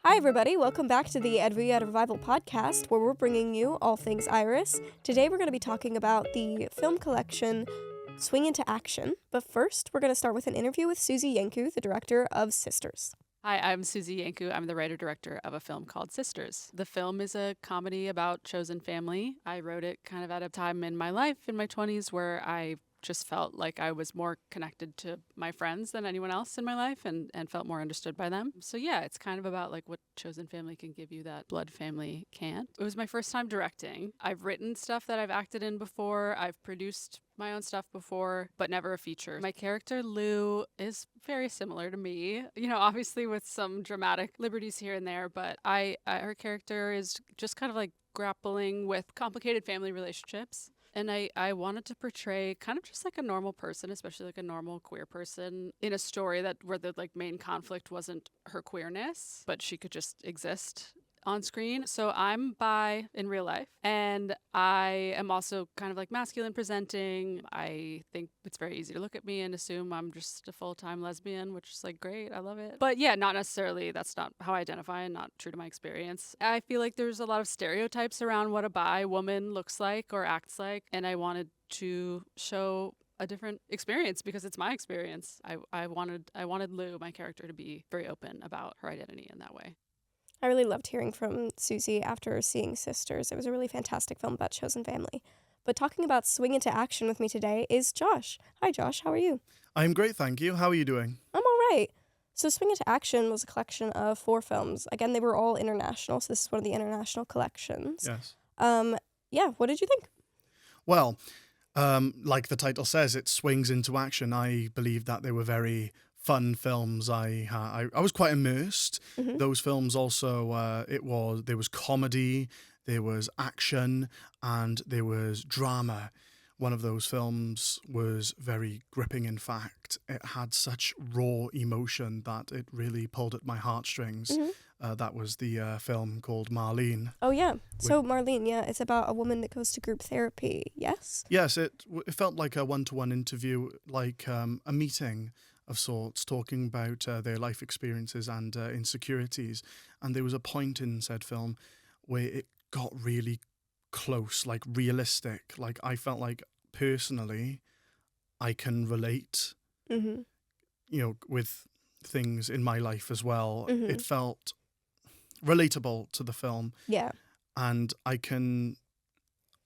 Hi, everybody. Welcome back to the Advia Revival podcast, where we're bringing you all things Iris. Today, we're going to be talking about the film collection Swing Into Action. But first, we're going to start with an interview with Susie Yankou, the director of Sisters. Hi, I'm Susie Yankou. I'm the writer-director of a film called Sisters. The film is a comedy about chosen family. I wrote it kind of at a time in my life, in my 20s, where I just felt like I was more connected to my friends than anyone else in my life and felt more understood by them. So yeah, it's kind of about like what chosen family can give you that blood family can't. It was my first time directing. I've written stuff that I've acted in before. I've produced my own stuff before, but never a feature. My character, Lou, is very similar to me, obviously with some dramatic liberties here and there, but her character is just kind of like grappling with complicated family relationships. And I wanted to portray kind of just like a normal person, especially like a normal queer person in a story where the like main conflict wasn't her queerness, but she could just exist on screen. So I'm bi in real life, and I am also kind of like masculine presenting. I think it's very easy to look at me and assume I'm just a full-time lesbian, which is like great. I love it. But yeah, not necessarily. That's not how I identify and not true to my experience. I feel like there's a lot of stereotypes around what a bi woman looks like or acts like, and I wanted to show a different experience because it's my experience. I wanted Lou, my character, to be very open about her identity in that way. I really loved hearing from Susie after seeing Sisters. It was a really fantastic film about chosen family. But talking about Swing Into Action with me today is Josh. Hi, Josh. How are you? I'm great, thank you. How are you doing? I'm all right. So Swing Into Action was a collection of 4 films. Again, they were all international, so this is one of the international collections. Yes. Yeah, what did you think? Well, like the title says, it swings into action. I believe that they were very fun films. I was quite immersed. Mm-hmm. Those films also, there was comedy, there was action, and there was drama. One of those films was very gripping, in fact. It had such raw emotion that it really pulled at my heartstrings. Mm-hmm. That was the film called Marleen. Oh, yeah. So Marleen, yeah, it's about a woman that goes to group therapy, yes? Yes, it felt like a one-to-one interview, like a meeting of sorts, talking about their life experiences and insecurities. And there was a point in said film where it got really close, like realistic. Like I felt like personally I can relate, Mm-hmm. with things in my life as well. Mm-hmm. It felt relatable to the film. Yeah. And I can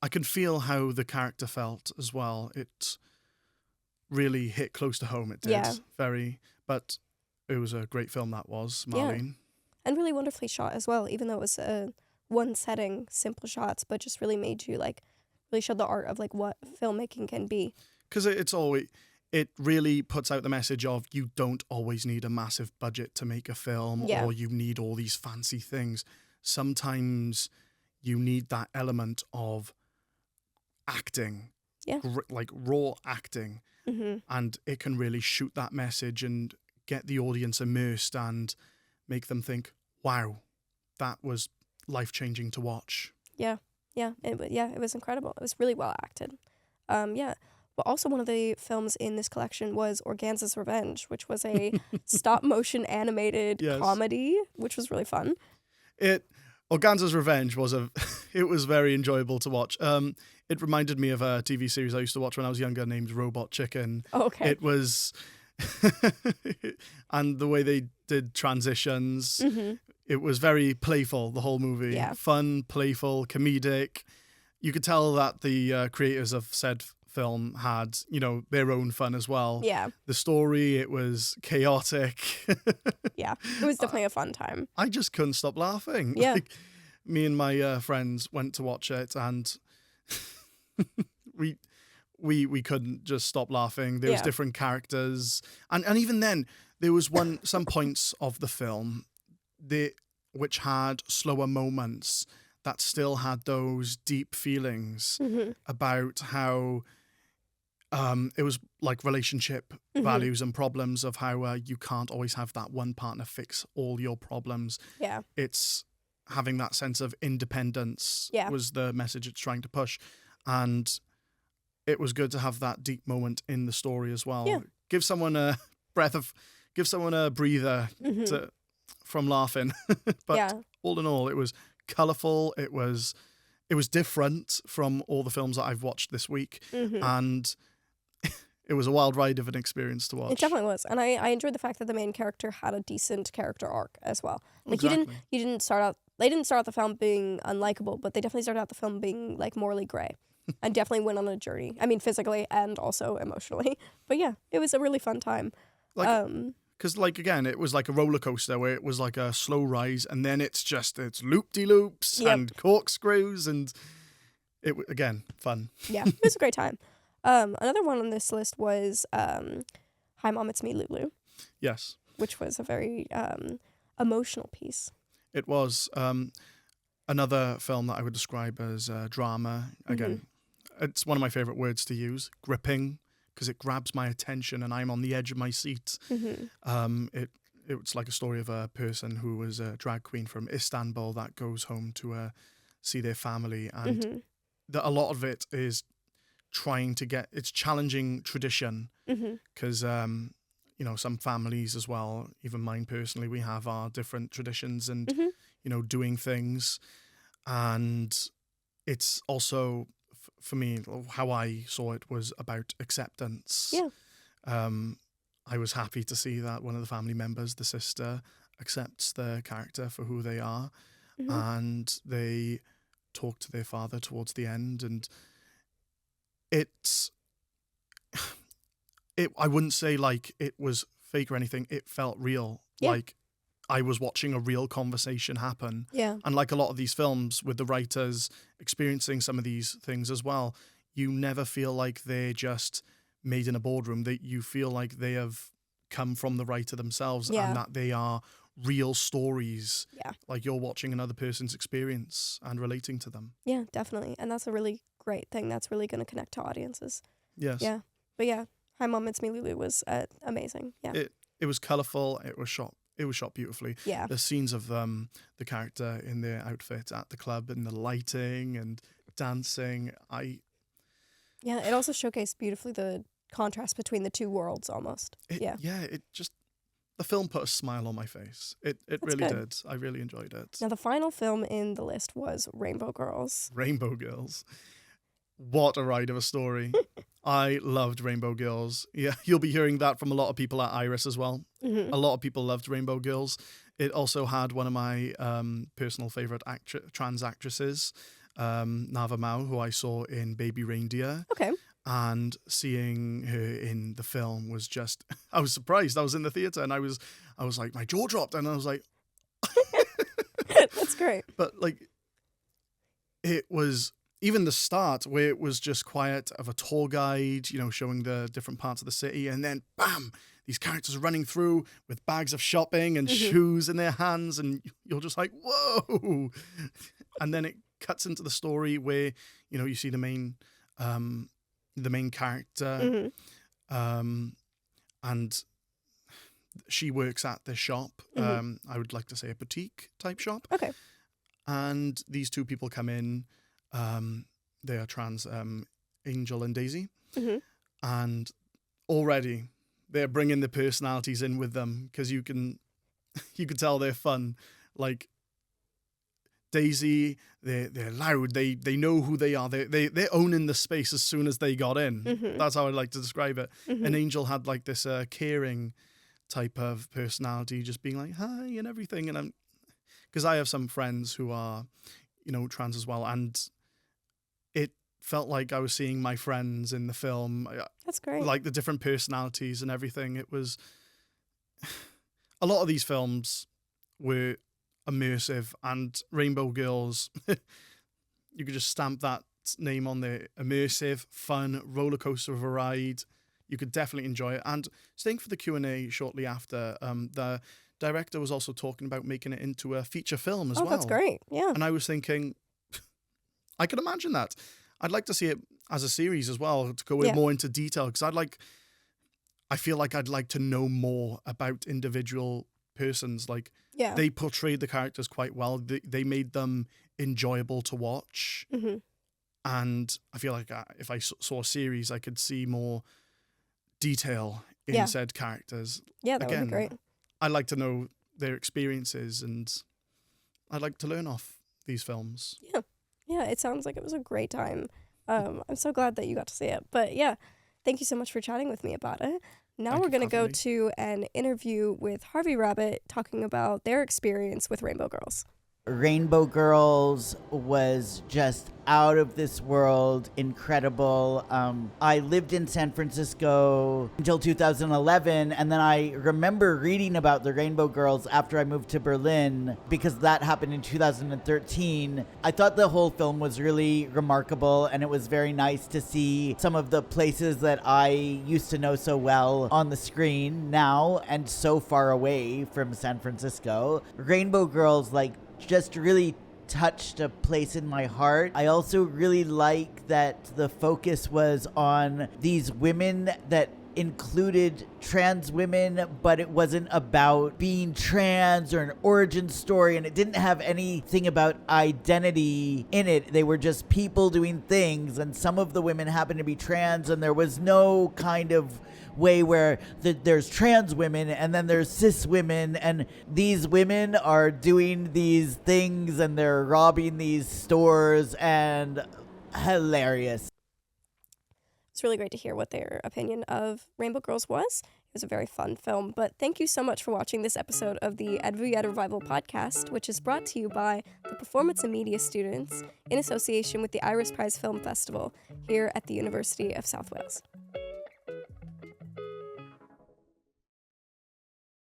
feel how the character felt as well. It really hit close to home. It did. Yeah. But it was a great film that was, Marleen. Yeah. And really wonderfully shot as well, even though it was one setting, simple shots, but just really made you like really showed the art of like what filmmaking can be. Because it really puts out the message of you don't always need a massive budget to make a film, Yeah. or you need all these fancy things. Sometimes you need that element of acting, Yeah. like raw acting. Mm-hmm. And it can really shoot that message and get the audience immersed and make them think, wow, that was life-changing to watch. Yeah. It was incredible. It was really well acted. Yeah. But also one of the films in this collection was Organza's Revenge, which was a stop-motion animated Yes. comedy, which was really fun. Organza's Revenge it was very enjoyable to watch. It reminded me of a TV series I used to watch when I was younger named Robot Chicken. Oh, okay. It was, and the way they did transitions, Mm-hmm. it was very playful, the whole movie. Yeah. Fun, playful, comedic. You could tell that the creators of said film had, their own fun as well. Yeah. The story, it was chaotic. Yeah. It was definitely a fun time. I just couldn't stop laughing. Yeah. Like, me and my friends went to watch it, and we couldn't just stop laughing. There was Yeah. different characters, and even then there was some points of the film which had slower moments that still had those deep feelings Mm-hmm. about how it was like relationship Mm-hmm. values and problems of how you can't always have that one partner fix all your problems. Yeah. It's having that sense of independence Yeah. was the message it's trying to push. And it was good to have that deep moment in the story as well. Yeah. Give someone a breather Mm-hmm. from laughing. But Yeah. all in all, it was colourful. It was different from all the films that I've watched this week. And it was a wild ride of an experience to watch. It definitely was. And I enjoyed the fact that the main character had a decent character arc as well. Like Exactly. they didn't start out the film being unlikable, but they definitely started out the film being like morally grey. And definitely went on a journey. I mean, physically and also emotionally. But yeah, it was a really fun time. Because, again, it was like a roller coaster where it was like a slow rise, and then it's loop-de-loops and corkscrews, and again, fun. Yeah, it was a great time. Another one on this list was Hi Mom, It's Me, Lulu. Yes. Which was a very emotional piece. It was another film that I would describe as drama. Again, it's one of my favourite words to use, gripping, because it grabs my attention and I'm on the edge of my seat. It's like a story of a person who was a drag queen from Istanbul that goes home to see their family, and a lot of it is it's challenging tradition, because some families as well, even mine personally, we have our different traditions and doing things, and it's also for me, how I saw it was about acceptance. I was happy to see that one of the family members, the sister, accepts the character for who they are, and they talk to their father towards the end, and I wouldn't say like it was fake or anything. It felt real. Like I was watching a real conversation happen. Yeah. And like a lot of these films with the writers experiencing some of these things as well, you never feel like they're just made in a boardroom. You feel like they have come from the writer themselves, and that they are real stories. Yeah. Like you're watching another person's experience and relating to them. Yeah, definitely. And that's a really great thing. That's really going to connect to audiences. Yes. Yeah. But yeah, Hi Mom, It's Me, Lulu was amazing. Yeah. It was colourful. It was shot beautifully. Yeah. The scenes of the character in their outfit at the club and the lighting and dancing. Yeah, it also showcased beautifully the contrast between the two worlds almost. Yeah, the film put a smile on my face. It really did. I really enjoyed it. Now the final film in the list was Rainbow Girls. Rainbow Girls. What a ride of a story. I loved Rainbow Girls. Yeah, you'll be hearing that from a lot of people at Iris as well. A lot of people loved Rainbow Girls. It also had one of my personal favourite trans actresses, Nava Mao, who I saw in Baby Reindeer. Okay. And seeing her in the film was just, I was surprised. I was in the theatre and I was like, my jaw dropped, and I was like, That's great. But like, it was even the start where it was just quiet of a tour guide, showing the different parts of the city, and then bam, these characters are running through with bags of shopping and shoes in their hands, and you're just like, whoa. And then it cuts into the story where, you see the main character, and she works at this shop. I would like to say a boutique type shop. Okay. And these two people come in. They are trans, Angel and Daisy. And already they're bringing the personalities in with them, because you can tell they're fun. Like Daisy, they're loud. They know who they are. They're owning the space as soon as they got in. That's how I like to describe it. And Angel had like this caring type of personality, just being like hi and everything. And because I have some friends who are, trans as well, and it felt like I was seeing my friends in the film. That's great. Like the different personalities and everything. It was a lot of these films were immersive, and Rainbow Girls, you could just stamp that name on there. Immersive, fun, roller coaster of a ride. You could definitely enjoy it. And staying for the Q&A shortly after, the director was also talking about making it into a feature film as well. Oh, that's great. Yeah. And I was thinking, I could imagine that. I'd like to see it as a series as well, to go more into detail, because I feel like I'd like to know more about individual persons. Like, they portrayed the characters quite well. They made them enjoyable to watch. And I feel like if I saw a series, I could see more detail in said characters. Yeah, that would be great. I'd like to know their experiences, and I'd like to learn off these films. Yeah, it sounds like it was a great time. I'm so glad that you got to see it. But yeah, thank you so much for chatting with me about it. Now Thank we're you going to for go having me. to an interview with Harvey Rabbit talking about their experience with Rainbow Girls. Rainbow Girls was just out of this world, incredible. I lived in San Francisco until 2011, and then I remember reading about the Rainbow Girls after I moved to Berlin because that happened in 2013. I thought the whole film was really remarkable, and it was very nice to see some of the places that I used to know so well on the screen now and so far away from San Francisco. Rainbow Girls, just really touched a place in my heart. I also really like that the focus was on these women that included trans women, but it wasn't about being trans or an origin story, and it didn't have anything about identity in it. They were just people doing things, and some of the women happened to be trans, and there was no kind of way where there's trans women and then there's cis women, and these women are doing these things and they're robbing these stores, and hilarious. It's really great to hear what their opinion of Rainbow Girls was. It was a very fun film. But thank you so much for watching this episode of the Advuyat Revival podcast, which is brought to you by the Performance and Media students in association with the Iris Prize Film Festival here at the University of South Wales.